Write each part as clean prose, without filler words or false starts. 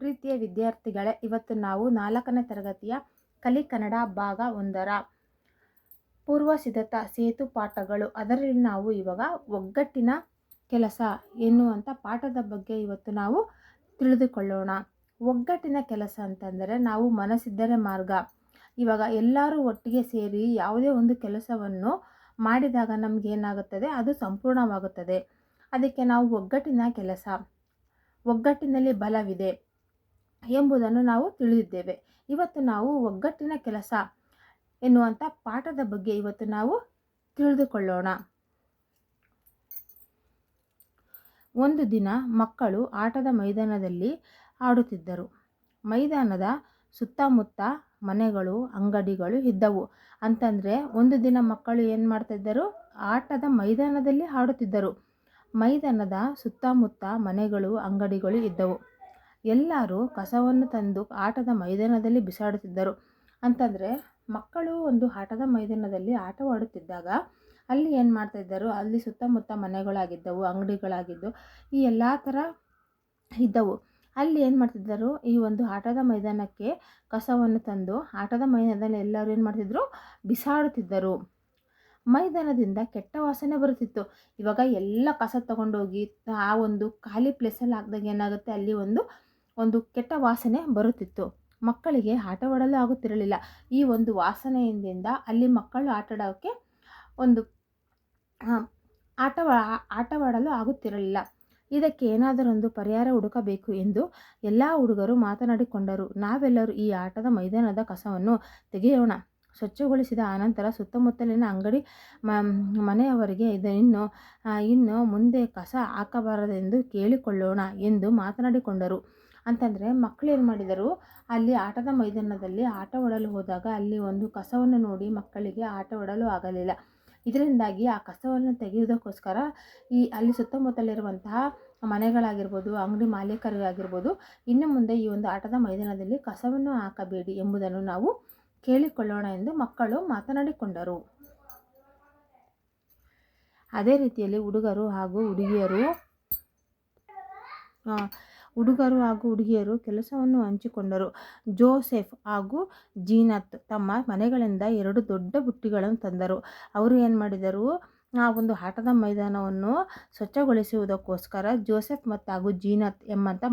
ಪ್ರೀತಿಯ ವಿದ್ಯಾರ್ಥಿಗಳೇ, ಇವತ್ತು ನಾವು 4ನೇ ತರಗತಿಯ ಕಲಿ ಕನ್ನಡ ಭಾಗ 1ರ ಪೂರ್ವ ಸಿದ್ಧತಾ ಸೇತು ಪಾಠಗಳು ಅದರಲ್ಲಿ ನಾವು ಇವಾಗ ಒಗ್ಗಟ್ಟಿನ ಕೆಲಸ ಎನ್ನುವಂಥ ಪಾಠದ ಬಗ್ಗೆ ಇವತ್ತು ನಾವು ತಿಳಿದುಕೊಳ್ಳೋಣ. ಒಗ್ಗಟ್ಟಿನ ಕೆಲಸ ಅಂತಂದರೆ ನಾವು ಮನಸ್ಸಿದ್ದರೆ ಮಾರ್ಗ. ಇವಾಗ ಎಲ್ಲರೂ ಒಟ್ಟಿಗೆ ಸೇರಿ ಯಾವುದೇ ಒಂದು ಕೆಲಸವನ್ನು ಮಾಡಿದಾಗ ನಮಗೇನಾಗುತ್ತದೆ, ಅದು ಸಂಪೂರ್ಣವಾಗುತ್ತದೆ. ಅದಕ್ಕೆ ನಾವು ಒಗ್ಗಟ್ಟಿನ ಕೆಲಸ, ಒಗ್ಗಟ್ಟಿನಲ್ಲಿ ಬಲವಿದೆ ಎಂಬುದನ್ನು ನಾವು ತಿಳಿದಿದ್ದೇವೆ. ಇವತ್ತು ನಾವು ಒಗ್ಗಟ್ಟಿನ ಕೆಲಸ ಎನ್ನುವಂಥ ಪಾಠದ ಬಗ್ಗೆ ಇವತ್ತು ನಾವು ತಿಳಿದುಕೊಳ್ಳೋಣ. ಒಂದು ದಿನ ಮಕ್ಕಳು ಆಟದ ಮೈದಾನದಲ್ಲಿ ಆಡುತ್ತಿದ್ದರು. ಮೈದಾನದ ಸುತ್ತಮುತ್ತ ಮನೆಗಳು, ಅಂಗಡಿಗಳು ಇದ್ದವು. ಅಂತಂದರೆ ಒಂದು ದಿನ ಮಕ್ಕಳು ಏನು ಮಾಡ್ತಿದ್ದರು, ಆಟದ ಮೈದಾನದಲ್ಲಿ ಆಡುತ್ತಿದ್ದರು. ಮೈದಾನದ ಸುತ್ತಮುತ್ತ ಮನೆಗಳು, ಅಂಗಡಿಗಳು ಇದ್ದವು. ಎಲ್ಲರೂ ಕಸವನ್ನು ತಂದು ಆಟದ ಮೈದಾನದಲ್ಲಿ ಬಿಸಾಡುತ್ತಿದ್ದರು. ಅಂತಂದರೆ ಮಕ್ಕಳು ಒಂದು ಆಟದ ಮೈದಾನದಲ್ಲಿ ಆಟವಾಡುತ್ತಿದ್ದಾಗ ಅಲ್ಲಿ ಏನು ಮಾಡ್ತಾಯಿದ್ದರು, ಅಲ್ಲಿ ಸುತ್ತಮುತ್ತ ಮನೆಗಳಾಗಿದ್ದವು, ಅಂಗಡಿಗಳಾಗಿದ್ದು, ಈ ಎಲ್ಲ ಥರ ಇದ್ದವು. ಅಲ್ಲಿ ಏನು ಮಾಡ್ತಿದ್ದರು, ಈ ಒಂದು ಆಟದ ಮೈದಾನಕ್ಕೆ ಕಸವನ್ನು ತಂದು ಆಟದ ಮೈದಾನದಲ್ಲಿ ಎಲ್ಲರೂ ಏನು ಮಾಡ್ತಿದ್ರು, ಬಿಸಾಡುತ್ತಿದ್ದರು. ಮೈದಾನದಿಂದ ಕೆಟ್ಟ ವಾಸನೆ ಬರುತ್ತಿತ್ತು. ಇವಾಗ ಎಲ್ಲ ಕಸ ತಗೊಂಡೋಗಿ ಆ ಒಂದು ಖಾಲಿ ಪ್ಲೇಸಲ್ಲಿ ಹಾಕಿದಾಗ ಏನಾಗುತ್ತೆ, ಅಲ್ಲಿ ಒಂದು ಕೆಟ್ಟ ವಾಸನೆ ಬರುತ್ತಿತ್ತು. ಮಕ್ಕಳಿಗೆ ಆಟವಾಡಲು ಆಗುತ್ತಿರಲಿಲ್ಲ. ಈ ಒಂದು ವಾಸನೆಯಿಂದ ಅಲ್ಲಿ ಮಕ್ಕಳು ಆಟವಾಡೋಕ್ಕೆ ಒಂದು ಆಟವಾಡಲು ಆಗುತ್ತಿರಲಿಲ್ಲ. ಇದಕ್ಕೆ ಏನಾದರೊಂದು ಪರಿಹಾರ ಹುಡುಕಬೇಕು ಎಂದು ಎಲ್ಲ ಹುಡುಗರು ಮಾತನಾಡಿಕೊಂಡರು. ನಾವೆಲ್ಲರೂ ಈ ಆಟದ ಮೈದಾನದ ಕಸವನ್ನು ತೆಗೆಯೋಣ. ಸ್ವಚ್ಛಗೊಳಿಸಿದ ಆನಂತರ ಸುತ್ತಮುತ್ತಲಿನ ಅಂಗಡಿ ಮನೆಯವರಿಗೆ ಇನ್ನು ಮುಂದೆ ಕಸ ಹಾಕಬಾರದೆಂದು ಕೇಳಿಕೊಳ್ಳೋಣ ಎಂದು ಮಾತನಾಡಿಕೊಂಡರು. ಅಂತಂದರೆ ಮಕ್ಕಳು ಏನು ಮಾಡಿದರು, ಅಲ್ಲಿ ಆಟದ ಮೈದಾನದಲ್ಲಿ ಆಟವಾಡಲು ಹೋದಾಗ ಅಲ್ಲಿ ಒಂದು ಕಸವನ್ನು ನೋಡಿ ಮಕ್ಕಳಿಗೆ ಆಟವಾಡಲು ಆಗಲಿಲ್ಲ. ಇದರಿಂದಾಗಿ ಆ ಕಸವನ್ನು ತೆಗೆಯುವುದಕ್ಕೋಸ್ಕರ ಅಲ್ಲಿ ಸುತ್ತಮುತ್ತಲಿರುವಂತಹ ಮನೆಗಳಾಗಿರ್ಬೋದು, ಅಂಗಡಿ ಮಾಲೀಕರಿಗಾಗಿರ್ಬೋದು, ಇನ್ನು ಮುಂದೆ ಈ ಒಂದು ಆಟದ ಮೈದಾನದಲ್ಲಿ ಕಸವನ್ನು ಹಾಕಬೇಡಿ ಎಂಬುದನ್ನು ನಾವು ಕೇಳಿಕೊಳ್ಳೋಣ ಎಂದು ಮಕ್ಕಳು ಮಾತನಾಡಿಕೊಂಡರು. ಅದೇ ರೀತಿಯಲ್ಲಿ ಹುಡುಗರು ಹಾಗೂ ಹುಡುಗಿಯರು ಕೆಲಸವನ್ನು ಹಂಚಿಕೊಂಡರು. ಜೋಸೆಫ್ ಹಾಗೂ ಜೀನತ್ ತಮ್ಮ ಮನೆಗಳಿಂದ 2 ದೊಡ್ಡ ಬುಟ್ಟಿಗಳನ್ನು ತಂದರು. ಅವರು ಏನು ಮಾಡಿದರು, ಆ ಒಂದು ಆಟದ ಮೈದಾನವನ್ನು ಸ್ವಚ್ಛಗೊಳಿಸುವುದಕ್ಕೋಸ್ಕರ ಜೋಸೆಫ್ ಹಾಗೂ ಜೀನತ್ ಎಂಬಂಥ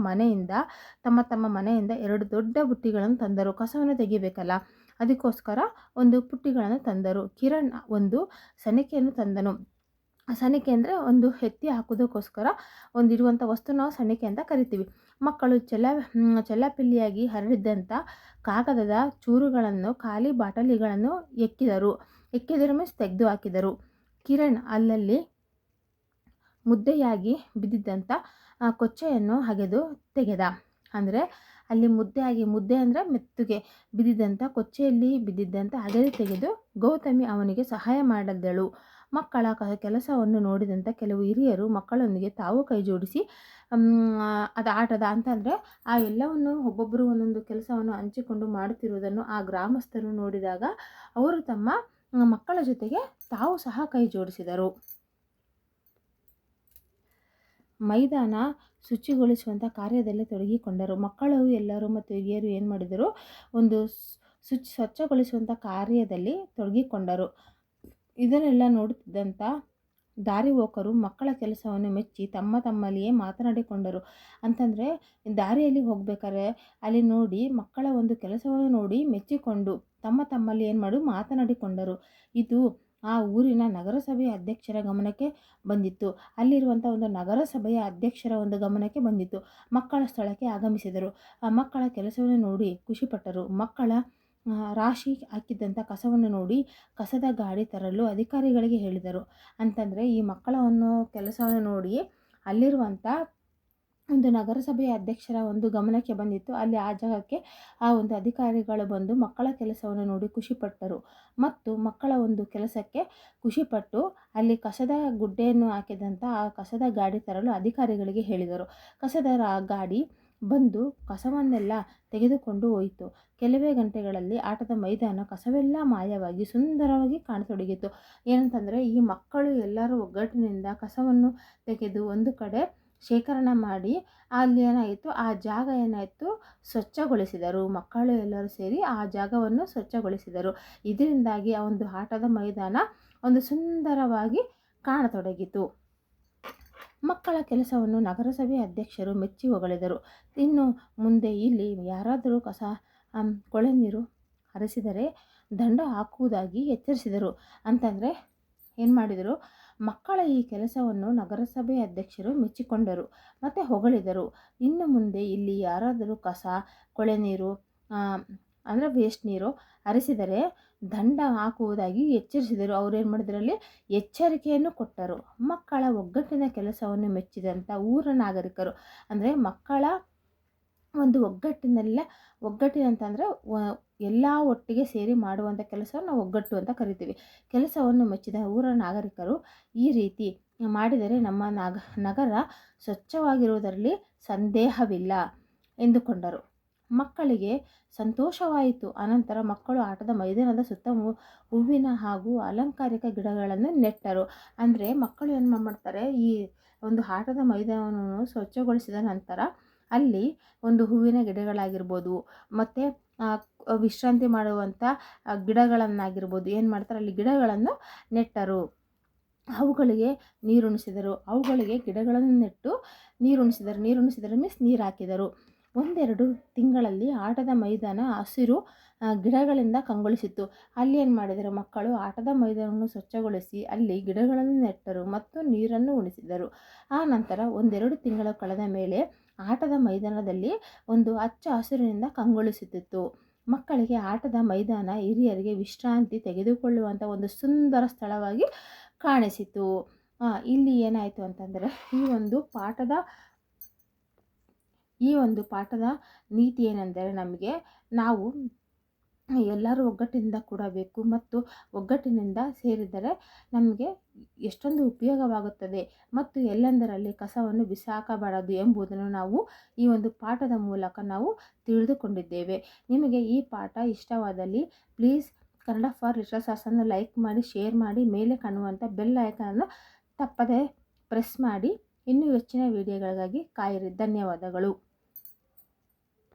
ತಮ್ಮ ಮನೆಯಿಂದ 2 ದೊಡ್ಡ ಬುಟ್ಟಿಗಳನ್ನು ತಂದರು. ಕಸವನ್ನು ತೆಗಿಬೇಕಲ್ಲ, ಅದಕ್ಕೋಸ್ಕರ ಒಂದು ಬುಟ್ಟಿಗಳನ್ನು ತಂದರು. ಕಿರಣ್ ಒಂದು ಸಣಿಕೆಯನ್ನು ತಂದನು. ಸಣಿಕೆ ಅಂದರೆ ಒಂದು ಎತ್ತಿ ಹಾಕೋದಕ್ಕೋಸ್ಕರ ಇರುವಂಥ ವಸ್ತು ನಾವು ಸಣಿಕೆ ಅಂತ ಕರಿತೀವಿ. ಮಕ್ಕಳು ಚೆಲ್ಲಾಪಿಲ್ಲಿಯಾಗಿ ಹರಡಿದ್ದಂಥ ಕಾಗದದ ಚೂರುಗಳನ್ನು, ಖಾಲಿ ಬಾಟಲಿಗಳನ್ನು ಎಕ್ಕಿದರು ಮೀನ್ಸ್ ತೆಗೆದು ಹಾಕಿದರು. ಕಿರಣ್ ಅಲ್ಲಲ್ಲಿ ಮುದ್ದೆಯಾಗಿ ಬಿದ್ದಿದ್ದಂಥ ಕೊಚ್ಚೆಯನ್ನು ತೆಗೆದ. ಅಂದರೆ ಅಲ್ಲಿ ಮುದ್ದೆ ಅಂದರೆ ಮೆತ್ತಗೆ ಬಿದ್ದಿದ್ದಂಥ ಕೊಚ್ಚೆಯಲ್ಲಿ ಬಿದ್ದಿದ್ದಂಥ ಅಗೆದು ತೆಗೆದು ಗೌತಮಿ ಅವನಿಗೆ ಸಹಾಯ ಮಾಡಿದಳು. ಮಕ್ಕಳ ಕೆಲಸವನ್ನು ನೋಡಿದಂಥ ಕೆಲವು ಹಿರಿಯರು ಮಕ್ಕಳೊಂದಿಗೆ ತಾವು ಕೈ ಜೋಡಿಸಿ ಅದು ಆಟದ ಅಂತಂದರೆ ಆ ಎಲ್ಲವನ್ನು ಒಬ್ಬೊಬ್ಬರು ಒಂದೊಂದು ಕೆಲಸವನ್ನು ಹಂಚಿಕೊಂಡು ಮಾಡುತ್ತಿರುವುದನ್ನು ಆ ಗ್ರಾಮಸ್ಥರು ನೋಡಿದಾಗ ಅವರು ತಮ್ಮ ಮಕ್ಕಳ ಜೊತೆಗೆ ತಾವು ಸಹ ಕೈ ಜೋಡಿಸಿದರು. ಮೈದಾನ ಶುಚಿಗೊಳಿಸುವಂಥ ಕಾರ್ಯದಲ್ಲಿ ತೊಡಗಿಕೊಂಡರು. ಮಕ್ಕಳು ಎಲ್ಲರೂ ಮತ್ತು ಹಿರಿಯರು ಏನು ಮಾಡಿದರು, ಒಂದು ಸ್ವಚ್ಛಗೊಳಿಸುವಂಥ ಕಾರ್ಯದಲ್ಲಿ ತೊಡಗಿಕೊಂಡರು. ಇದನ್ನೆಲ್ಲ ನೋಡುತ್ತಿದ್ದಂಥ ದಾರಿ ಹೋಕರು ಮಕ್ಕಳ ಕೆಲಸವನ್ನು ಮೆಚ್ಚಿ ತಮ್ಮಲ್ಲಿಯೇ ಮಾತನಾಡಿಕೊಂಡರು. ಅಂತಂದರೆ ದಾರಿಯಲ್ಲಿ ಹೋಗ್ಬೇಕಾದ್ರೆ ಅಲ್ಲಿ ನೋಡಿ ಮಕ್ಕಳ ಒಂದು ಕೆಲಸವನ್ನು ನೋಡಿ ಮೆಚ್ಚಿಕೊಂಡು ತಮ್ಮಲ್ಲಿ ಏನು ಮಾತನಾಡಿಕೊಂಡರು. ಇದು ಆ ಊರಿನ ನಗರಸಭೆಯ ಅಧ್ಯಕ್ಷರ ಗಮನಕ್ಕೆ ಬಂದಿತ್ತು. ಅಲ್ಲಿರುವಂಥ ಒಂದು ನಗರಸಭೆಯ ಅಧ್ಯಕ್ಷರ ಒಂದು ಗಮನಕ್ಕೆ ಬಂದಿತ್ತು. ಮಕ್ಕಳ ಸ್ಥಳಕ್ಕೆ ಆಗಮಿಸಿದರು. ಆ ಮಕ್ಕಳ ಕೆಲಸವನ್ನು ನೋಡಿ ಖುಷಿಪಟ್ಟರು. ಮಕ್ಕಳ ರಾಶಿ ಹಾಕಿದ್ದಂಥ ಕಸವನ್ನು ನೋಡಿ ಕಸದ ಗಾಡಿ ತರಲು ಅಧಿಕಾರಿಗಳಿಗೆ ಹೇಳಿದರು. ಅಂತಂದರೆ ಈ ಮಕ್ಕಳ ಕೆಲಸವನ್ನು ನೋಡಿ ಅಲ್ಲಿರುವಂಥ ಒಂದು ನಗರಸಭೆಯ ಅಧ್ಯಕ್ಷರ ಒಂದು ಗಮನಕ್ಕೆ ಬಂದಿತ್ತು. ಅಲ್ಲಿ ಆ ಜಾಗಕ್ಕೆ ಆ ಒಂದು ಅಧಿಕಾರಿಗಳು ಬಂದು ಮಕ್ಕಳ ಕೆಲಸವನ್ನು ನೋಡಿ ಖುಷಿಪಟ್ಟರು ಮತ್ತು ಮಕ್ಕಳ ಒಂದು ಕೆಲಸಕ್ಕೆ ಖುಷಿಪಟ್ಟು ಅಲ್ಲಿ ಕಸದ ಗುಡ್ಡೆಯನ್ನು ಹಾಕಿದಂಥ ಆ ಕಸದ ಗಾಡಿ ತರಲು ಅಧಿಕಾರಿಗಳಿಗೆ ಹೇಳಿದರು. ಕಸದ ಗಾಡಿ ಬಂದು ಕಸವನ್ನೆಲ್ಲ ತೆಗೆದುಕೊಂಡು ಹೋಯಿತು. ಕೆಲವೇ ಗಂಟೆಗಳಲ್ಲಿ ಆಟದ ಮೈದಾನ ಕಸವೆಲ್ಲ ಮಾಯವಾಗಿ ಸುಂದರವಾಗಿ ಕಾಣತೊಡಗಿತು. ಏನಂತಂದರೆ ಈ ಮಕ್ಕಳು ಎಲ್ಲರೂ ಒಗ್ಗಟ್ಟಿನಿಂದ ಕಸವನ್ನು ತೆಗೆದು ಒಂದು ಕಡೆ ಶೇಖರಣೆ ಮಾಡಿ ಅಲ್ಲಿ ಏನಾಯಿತು, ಆ ಜಾಗ ಏನಾಯಿತು ಸ್ವಚ್ಛಗೊಳಿಸಿದರು. ಮಕ್ಕಳು ಎಲ್ಲರೂ ಸೇರಿ ಆ ಜಾಗವನ್ನು ಸ್ವಚ್ಛಗೊಳಿಸಿದರು. ಇದರಿಂದಾಗಿ ಆ ಒಂದು ಆಟದ ಮೈದಾನ ಒಂದು ಸುಂದರವಾಗಿ ಕಾಣತೊಡಗಿತು. ಮಕ್ಕಳ ಕೆಲಸವನ್ನು ನಗರಸಭೆ ಅಧ್ಯಕ್ಷರು ಮೆಚ್ಚಿ ಹೊಗಳಿದರು. ಇನ್ನು ಮುಂದೆ ಇಲ್ಲಿ ಯಾರಾದರೂ ಕಸ ಕೊಳೆ ನೀರು ಹರಿಸಿದರೆ ದಂಡ ಹಾಕುವುದಾಗಿ ಎಚ್ಚರಿಸಿದರು. ಅಂತಂದರೆ ಏನು ಮಾಡಿದರು, ಮಕ್ಕಳ ಈ ಕೆಲಸವನ್ನು ನಗರಸಭೆ ಅಧ್ಯಕ್ಷರು ಮೆಚ್ಚಿಕೊಂಡರು ಮತ್ತು ಹೊಗಳಿದರು. ಇನ್ನು ಮುಂದೆ ಇಲ್ಲಿ ಯಾರಾದರೂ ಕಸ ಕೊಳೆ ನೀರು ಅಂದರೆ ವೇಸ್ಟ್ ನೀರು ಹರಿಸಿದರೆ ದಂಡ ಹಾಕುವುದಾಗಿ ಎಚ್ಚರಿಸಿದರು. ಅವರೇನು ಮಾಡಿದ್ರಲ್ಲಿ ಎಚ್ಚರಿಕೆಯನ್ನು ಕೊಟ್ಟರು. ಮಕ್ಕಳ ಒಗ್ಗಟ್ಟಿನ ಕೆಲಸವನ್ನು ಮೆಚ್ಚಿದಂಥ ಊರ ನಾಗರಿಕರು, ಅಂದರೆ ಮಕ್ಕಳ ಒಂದು ಒಗ್ಗಟ್ಟಿನಂತಂದರೆ ಎಲ್ಲ ಒಟ್ಟಿಗೆ ಸೇರಿ ಮಾಡುವಂಥ ಕೆಲಸವನ್ನು ನಾವು ಒಗ್ಗಟ್ಟು ಅಂತ ಕರಿತೀವಿ. ಕೆಲಸವನ್ನು ಮೆಚ್ಚಿದ ಊರ ನಾಗರಿಕರು ಈ ರೀತಿ ಮಾಡಿದರೆ ನಮ್ಮ ನಗರ ಸ್ವಚ್ಛವಾಗಿರುವುದರಲ್ಲಿ ಸಂದೇಹವಿಲ್ಲ ಎಂದುಕೊಂಡರು. ಮಕ್ಕಳಿಗೆ ಸಂತೋಷವಾಯಿತು. ಅನಂತರ ಮಕ್ಕಳು ಆಟದ ಮೈದಾನದ ಸುತ್ತ ಹೂವಿನ ಹಾಗೂ ಅಲಂಕಾರಿಕ ಗಿಡಗಳನ್ನು ನೆಟ್ಟರು. ಅಂದರೆ ಮಕ್ಕಳು ಏನು ಮಾಡ್ತಾರೆ, ಈ ಒಂದು ಆಟದ ಮೈದಾನವನ್ನು ಸ್ವಚ್ಛಗೊಳಿಸಿದ ನಂತರ ಅಲ್ಲಿ ಒಂದು ಹೂವಿನ ಗಿಡಗಳಾಗಿರ್ಬೋದು ಮತ್ತು ವಿಶ್ರಾಂತಿ ಮಾಡುವಂಥ ಗಿಡಗಳನ್ನಾಗಿರ್ಬೋದು ಏನು ಮಾಡ್ತಾರೆ, ಅಲ್ಲಿ ಗಿಡಗಳನ್ನು ನೆಟ್ಟರು. ಅವುಗಳಿಗೆ ನೀರುಣಿಸಿದರು. ಅವುಗಳಿಗೆ ಗಿಡಗಳನ್ನು ನೆಟ್ಟು ನೀರುಣಿಸಿದರು ಮೀನ್ಸ್ ನೀರು ಹಾಕಿದರು. 1-2 ತಿಂಗಳಲ್ಲಿ ಆಟದ ಮೈದಾನ ಹಸಿರು ಗಿಡಗಳಿಂದ ಕಂಗೊಳಿಸಿತು. ಅಲ್ಲಿ ಏನು ಮಾಡಿದರು, ಮಕ್ಕಳು ಆಟದ ಮೈದಾನವನ್ನು ಸ್ವಚ್ಛಗೊಳಿಸಿ ಅಲ್ಲಿ ಗಿಡಗಳನ್ನು ನೆಟ್ಟರು ಮತ್ತು ನೀರನ್ನು ಉಣಿಸಿದರು. ಆ ನಂತರ 1-2 ತಿಂಗಳು ಕಳೆದ ಮೇಲೆ ಆಟದ ಮೈದಾನದಲ್ಲಿ ಒಂದು ಹಚ್ಚ ಹಸಿರಿನಿಂದ ಕಂಗೊಳಿಸುತ್ತಿತ್ತು. ಮಕ್ಕಳಿಗೆ ಆಟದ ಮೈದಾನ ಹಿರಿಯರಿಗೆ ವಿಶ್ರಾಂತಿ ತೆಗೆದುಕೊಳ್ಳುವಂಥ ಒಂದು ಸುಂದರ ಸ್ಥಳವಾಗಿ ಕಾಣಿಸಿತು. ಇಲ್ಲಿ ಏನಾಯಿತು ಅಂತಂದರೆ ಈ ಒಂದು ಪಾಠದ ನೀತಿ ಏನೆಂದರೆ, ನಮಗೆ ನಾವು ಎಲ್ಲರೂ ಒಗ್ಗಟ್ಟಿನಿಂದ ಕೂಡಬೇಕು ಮತ್ತು ಒಗ್ಗಟ್ಟಿನಿಂದ ಸೇರಿದರೆ ನಮಗೆ ಎಷ್ಟೊಂದು ಉಪಯೋಗವಾಗುತ್ತದೆ ಮತ್ತು ಎಲ್ಲೆಂದರಲ್ಲಿ ಕಸವನ್ನು ಬಿಸಾಕಬಾರದು ಎಂಬುದನ್ನು ನಾವು ಈ ಒಂದು ಪಾಠದ ಮೂಲಕ ನಾವು ತಿಳಿದುಕೊಂಡಿದ್ದೇವೆ. ನಿಮಗೆ ಈ ಪಾಠ ಇಷ್ಟವಾದಲ್ಲಿ please Kannada for little stars ಅನ್ನು ಲೈಕ್ ಮಾಡಿ, ಶೇರ್ ಮಾಡಿ, ಮೇಲೆ ಕಾಣುವಂಥ ಬೆಲ್ ಐಕಾನನ್ನು ತಪ್ಪದೇ ಪ್ರೆಸ್ ಮಾಡಿ. ಇನ್ನೂ ಹೆಚ್ಚಿನ ವಿಡಿಯೋಗಳಿಗಾಗಿ ಕಾಯಿರಿ. ಧನ್ಯವಾದಗಳು.